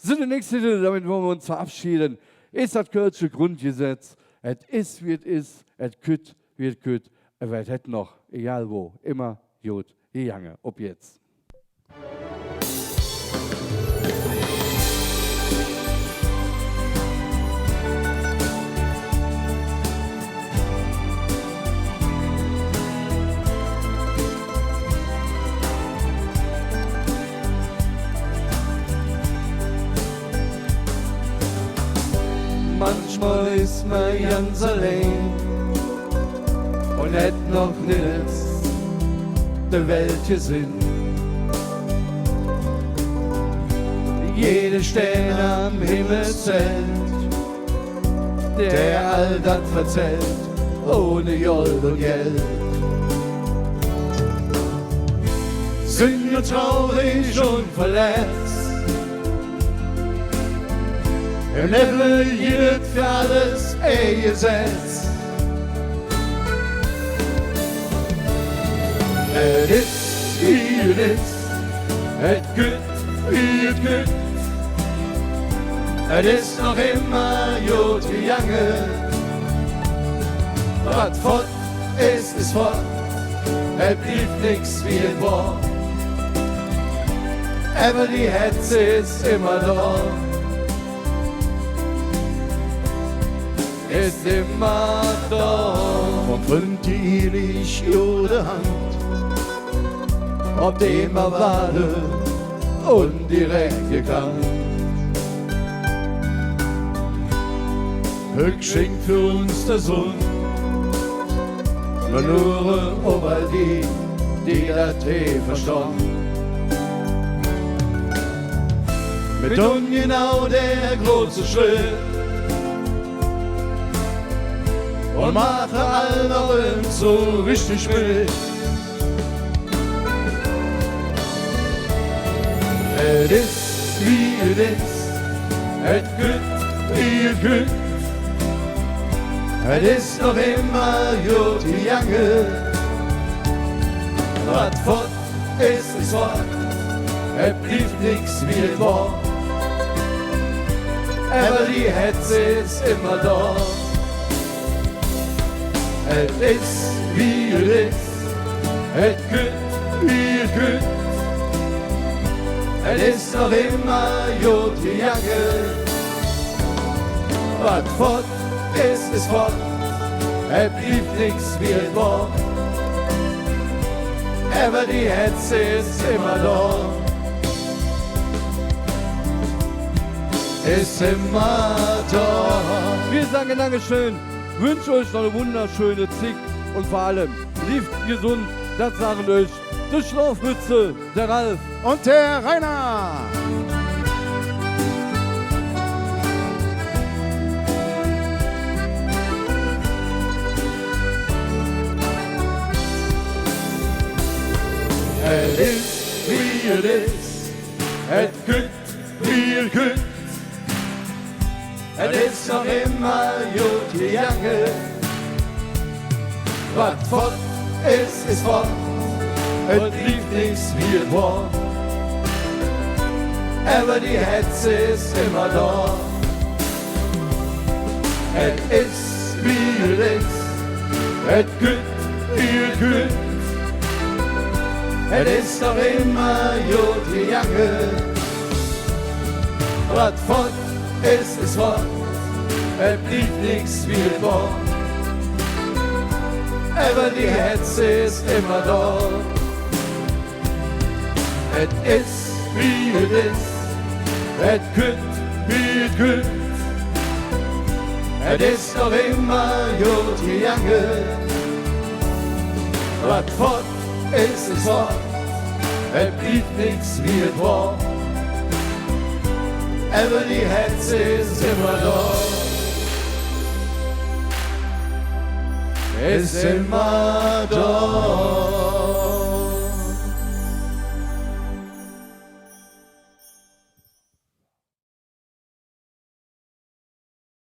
So, der nächste Titel, damit wollen wir uns verabschieden, ist das Kölsche Grundgesetz. Es ist, wie es ist, es kütt, wie es kütt, aber es hätte noch, egal wo, immer gut gegangen. Ob jetzt. Manchmal ist man ganz allein und hat noch nichts der Welt gesehen. Jede Sterne am Himmel zählt, der all das verzählt, ohne Gold und Geld. Sind nur traurig und verletzt, im Leben gilt für alles ein Gesetz. Es ist, wie es ist, es gut, wie es gut. Es ist noch immer gut gegangen. Was fort ist, ist fort. Es blieb nix wie es war. Aber die Hetze ist immer da. Ist immer da. Und bringt die ewig ihre Hand, ob die immer warte und direkt gekannt. Glück schenkt für uns der Sohn, nur über die das verstand. Mit ungenau der große Schritt und mache allen so richtig mit. Es ist, wie es ist, es gut, wie es gut. Es ist noch immer gut gegangen. Was fort ist, ist fort. Es blieb nix wie es war. Aber die Hetze ist immer da. Es ist, wie es ist, es gut, wie es gut. Es ist noch immer gut gegangen. Was fort ist fort, es blieb nix wie es war. Aber die Hetze ist immer da. Ist immer da. Wir sagen Dankeschön, wünsche euch noch eine wunderschöne Zeit und vor allem, bleibt gesund, das sagen euch der Schlafmütze, der Ralf und der Rainer. Es ist, wie es ist, es gut, wie es gut. Es ist noch immer gut gegangen. Was fort ist fort. Es blieb nix wie es war. Aber die Hetze ist immer da. Es ist, wie es ist, es gut, wie es gut. Es ist noch immer gut gegangen. Was fort ist fort. Es blieb nix wie es war. Aber die Hetze ist immer da. Es ist, wie es ist, es gut, wie es gut. Es ist noch immer gut gegangen. Was fort ist fort. Es blieb nix wie es war. Aber die Hetze ist immer da. Ist immer da.